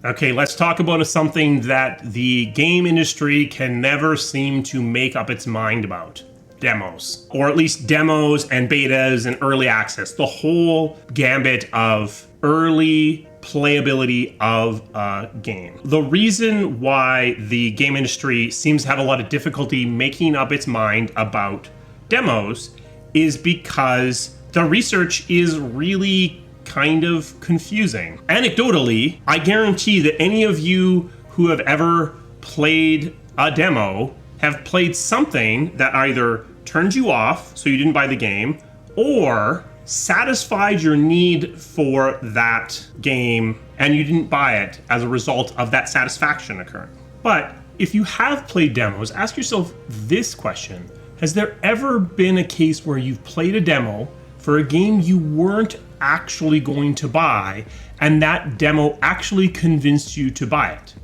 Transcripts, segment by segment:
Okay, let's talk about something that the game industry can never seem to make up its mind about. Demos. Or at least demos and betas and early access. The whole gambit of early playability of a game. The reason why the game industry seems to have a lot of difficulty making up its mind about demos is because the research is really kind of confusing. Anecdotally, I guarantee that any of you who have ever played a demo have played something that either turned you off so you didn't buy the game, or satisfied your need for that game and you didn't buy it as a result of that satisfaction occurring. But if you have played demos, ask yourself this question. Has there ever been a case where you've played a demo for a game you weren't actually going to buy, and that demo actually convinced you to buy it?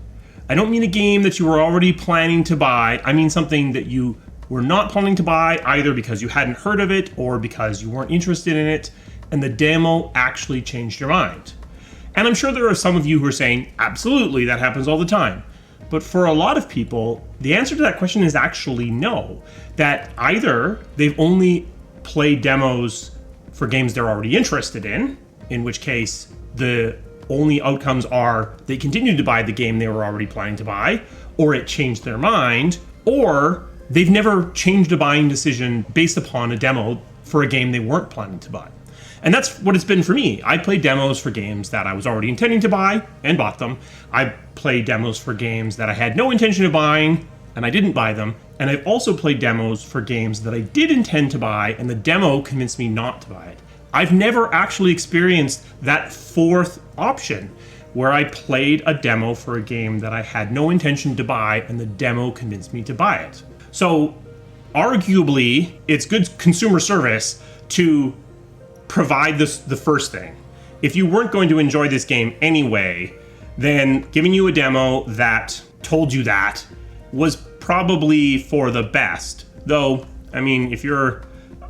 I don't mean a game that you were already planning to buy. I mean something that you were not planning to buy, either because you hadn't heard of it or because you weren't interested in it, and the demo actually changed your mind. And I'm sure there are some of you who are saying, absolutely, that happens all the time. But for a lot of people, the answer to that question is actually no. That either they've only played demos for games they're already interested in which case the only outcomes are they continued to buy the game they were already planning to buy, or it changed their mind, or they've never changed a buying decision based upon a demo for a game they weren't planning to buy. And that's what it's been for me. I played demos for games that I was already intending to buy and bought them. I played demos for games that I had no intention of buying and I didn't buy them. And I've also played demos for games that I did intend to buy and the demo convinced me not to buy it. I've never actually experienced that fourth option where I played a demo for a game that I had no intention to buy and the demo convinced me to buy it. So arguably, it's good consumer service to provide the first thing. If you weren't going to enjoy this game anyway, then giving you a demo that told you that was probably for the best. Though, I mean, if you're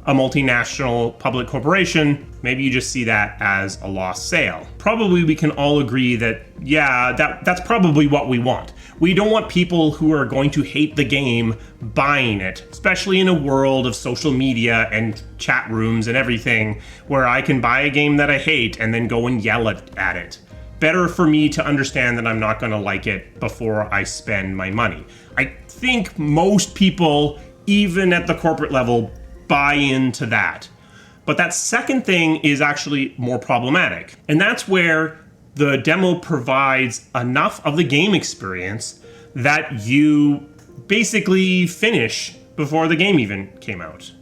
a multinational public corporation, maybe you just see that as a lost sale. Probably we can all agree that, yeah, that's probably what we want. We don't want people who are going to hate the game buying it, especially in a world of social media and chat rooms and everything, where I can buy a game that I hate and then go and yell at it. Better for me to understand that I'm not going to like it before I spend my money. I think most people, even at the corporate level, buy into that. But that second thing is actually more problematic. And that's where the demo provides enough of the game experience that you basically finish before the game even came out.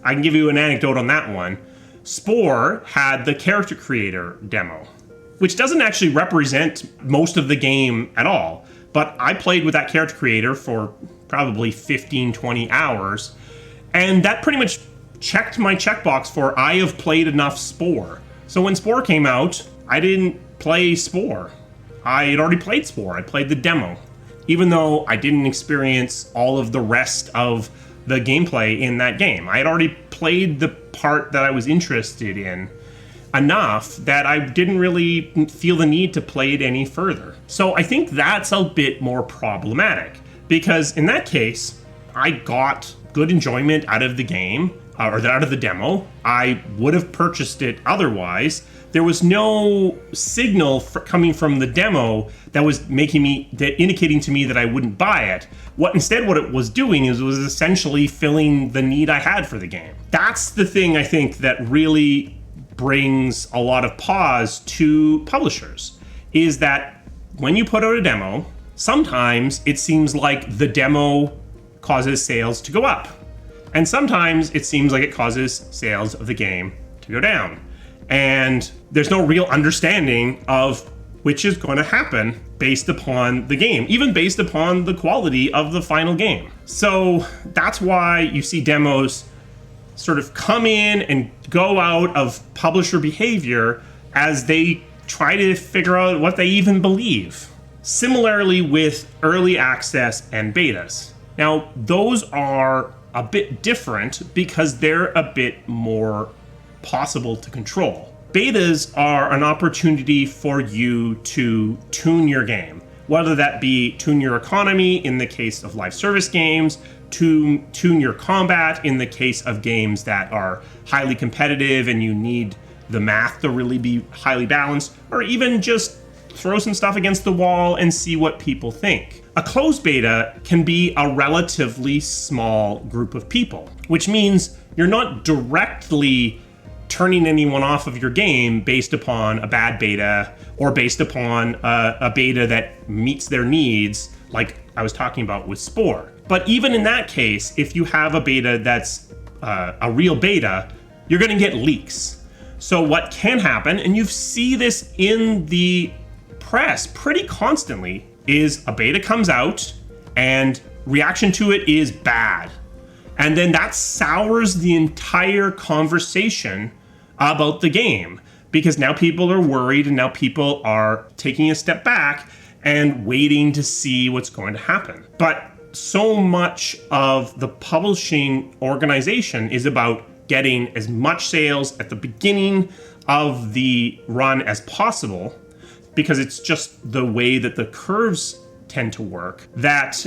I can give you an anecdote on that one. Spore had the character creator demo, which doesn't actually represent most of the game at all. But I played with that character creator for probably 15, 20 hours. And that pretty much checked my checkbox for I have played enough Spore. So when Spore came out, I didn't play Spore. I had already played Spore. I played the demo. Even though I didn't experience all of the rest of the gameplay in that game. I had already played the part that I was interested in enough that I didn't really feel the need to play it any further. So I think that's a bit more problematic, because in that case, I got good enjoyment out of the game, or out of the demo. I would have purchased it otherwise. There was no signal coming from the demo that was indicating to me that I wouldn't buy it. What it was doing is it was essentially filling the need I had for the game. That's the thing I think that really brings a lot of pause to publishers, is that when you put out a demo, sometimes it seems like the demo causes sales to go up. And sometimes it seems like it causes sales of the game to go down. And there's no real understanding of which is going to happen based upon the game, even based upon the quality of the final game. So that's why you see demos sort of come in and go out of publisher behavior as they try to figure out what they even believe. Similarly with early access and betas. Now, those are a bit different because they're a bit more possible to control. Betas are an opportunity for you to tune your game, whether that be tune your economy in the case of live service games, tune your combat in the case of games that are highly competitive and you need the math to really be highly balanced, or even just throw some stuff against the wall and see what people think. A closed beta can be a relatively small group of people, which means you're not directly turning anyone off of your game based upon a bad beta or based upon a beta that meets their needs, like I was talking about with Spore. But even in that case, if you have a beta that's a real beta, you're going to get leaks. So what can happen, and you see this in the press pretty constantly, is a beta comes out and reaction to it is bad. And then that sours the entire conversation about the game, because now people are worried and now people are taking a step back and waiting to see what's going to happen. But so much of the publishing organization is about getting as much sales at the beginning of the run as possible, because it's just the way that the curves tend to work, that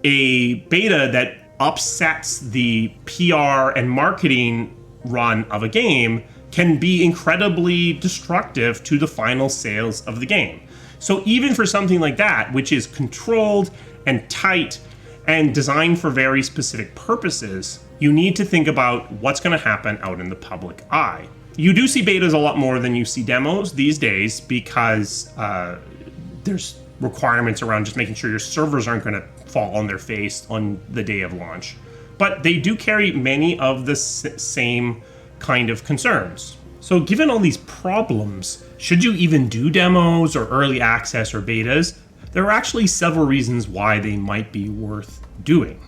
a beta that upsets the PR and marketing run of a game can be incredibly destructive to the final sales of the game. So even for something like that, which is controlled and tight and designed for very specific purposes, you need to think about what's going to happen out in the public eye. You do see betas a lot more than you see demos these days, because there's requirements around just making sure your servers aren't going to fall on their face on the day of launch. But they do carry many of the same kind of concerns. So given all these problems, should you even do demos or early access or betas? There are actually several reasons why they might be worth doing.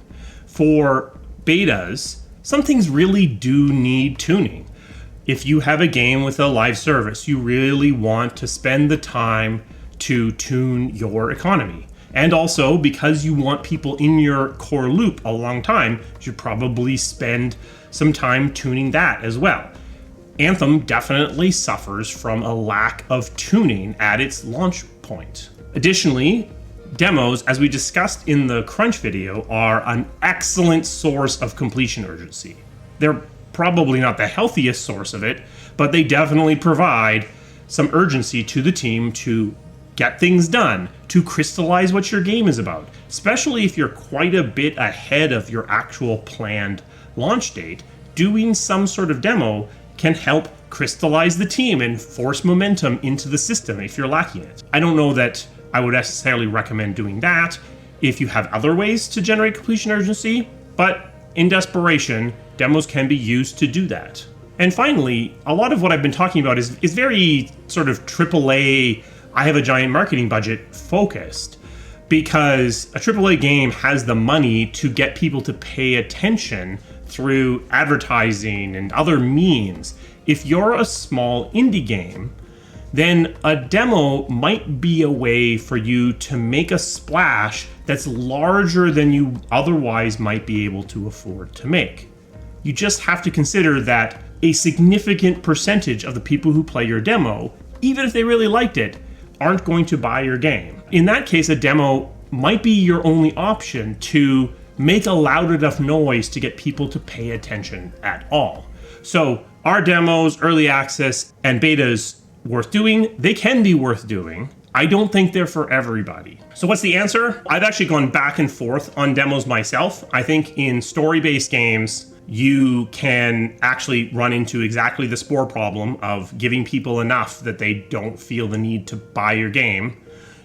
For betas, some things really do need tuning. If you have a game with a live service, you really want to spend the time to tune your economy. And also, because you want people in your core loop a long time, you should probably spend some time tuning that as well. Anthem definitely suffers from a lack of tuning at its launch point. Additionally, demos, as we discussed in the Crunch video, are an excellent source of completion urgency. They're probably not the healthiest source of it, but they definitely provide some urgency to the team to get things done, to crystallize what your game is about, especially if you're quite a bit ahead of your actual planned launch date. Doing some sort of demo can help crystallize the team and force momentum into the system if you're lacking it. I don't know that I would necessarily recommend doing that if you have other ways to generate completion urgency, but in desperation, demos can be used to do that. And finally, a lot of what I've been talking about is very sort of AAA, I have a giant marketing budget focused, because a AAA game has the money to get people to pay attention through advertising and other means. If you're a small indie game, then a demo might be a way for you to make a splash that's larger than you otherwise might be able to afford to make. You just have to consider that a significant percentage of the people who play your demo, even if they really liked it, aren't going to buy your game. In that case, a demo might be your only option to make a loud enough noise to get people to pay attention at all. So are demos, early access, and betas worth doing? They can be worth doing. I don't think they're for everybody. So what's the answer? I've actually gone back and forth on demos myself. I think in story-based games, you can actually run into exactly the Spore problem of giving people enough that they don't feel the need to buy your game.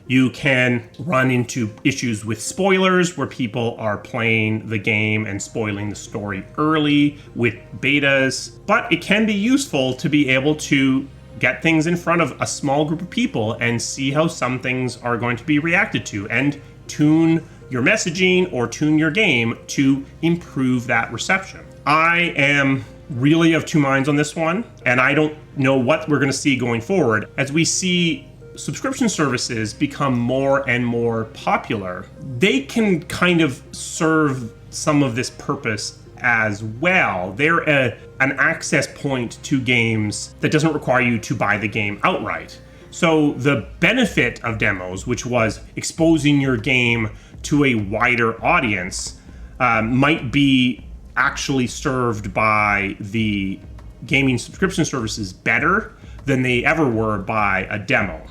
You can run into issues with spoilers where people are playing the game and spoiling the story early with betas, but it can be useful to be able to get things in front of a small group of people and see how some things are going to be reacted to and tune your messaging or tune your game to improve that reception. I am really of two minds on this one, and I don't know what we're going to see going forward. As we see subscription services become more and more popular, they can kind of serve some of this purpose as well. They're an access point to games that doesn't require you to buy the game outright. So the benefit of demos, which was exposing your game to a wider audience, might be actually served by the gaming subscription services better than they ever were by a demo.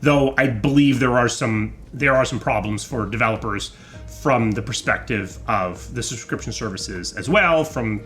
Though I believe there are some problems for developers from the perspective of the subscription services as well, from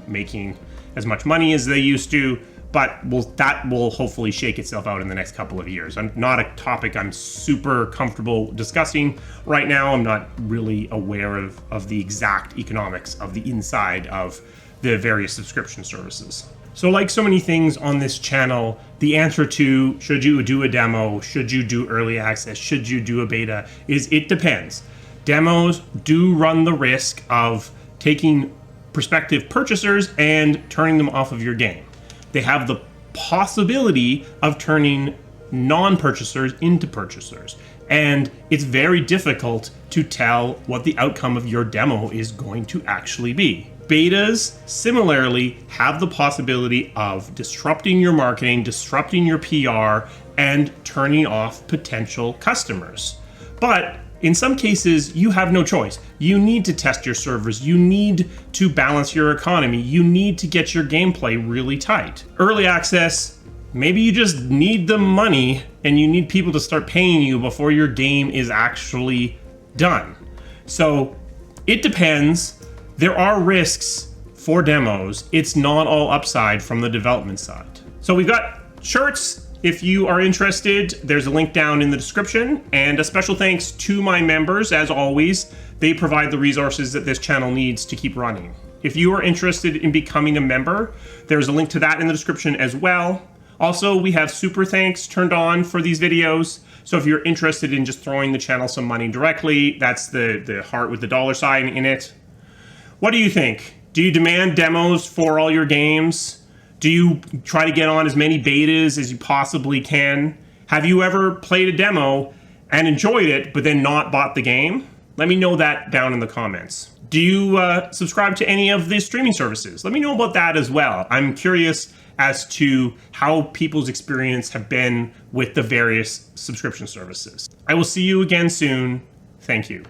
making as much money as they used to. But that will hopefully shake itself out in the next couple of years. Not a topic I'm super comfortable discussing right now. I'm not really aware of the exact economics of the inside of the various subscription services. So like so many things on this channel, the answer to should you do a demo, should you do early access, should you do a beta, is it depends. Demos do run the risk of taking prospective purchasers and turning them off of your game. They have the possibility of turning non-purchasers into purchasers. And it's very difficult to tell what the outcome of your demo is going to actually be. Betas, similarly, have the possibility of disrupting your marketing, disrupting your PR, and turning off potential customers. But in some cases, you have no choice. You need to test your servers. You need to balance your economy. You need to get your gameplay really tight. Early access, maybe you just need the money and you need people to start paying you before your game is actually done. So it depends. There are risks for demos. It's not all upside from the development side. So we've got shirts. If you are interested, there's a link down in the description, and a special thanks to my members. As always, they provide the resources that this channel needs to keep running. If you are interested in becoming a member, there's a link to that in the description as well. Also, we have super thanks turned on for these videos. So if you're interested in just throwing the channel some money directly, that's the heart with the $sign in it. What do you think? Do you demand demos for all your games? Do you try to get on as many betas as you possibly can? Have you ever played a demo and enjoyed it, but then not bought the game? Let me know that down in the comments. Do you subscribe to any of the streaming services? Let me know about that as well. I'm curious as to how people's experience have been with the various subscription services. I will see you again soon. Thank you.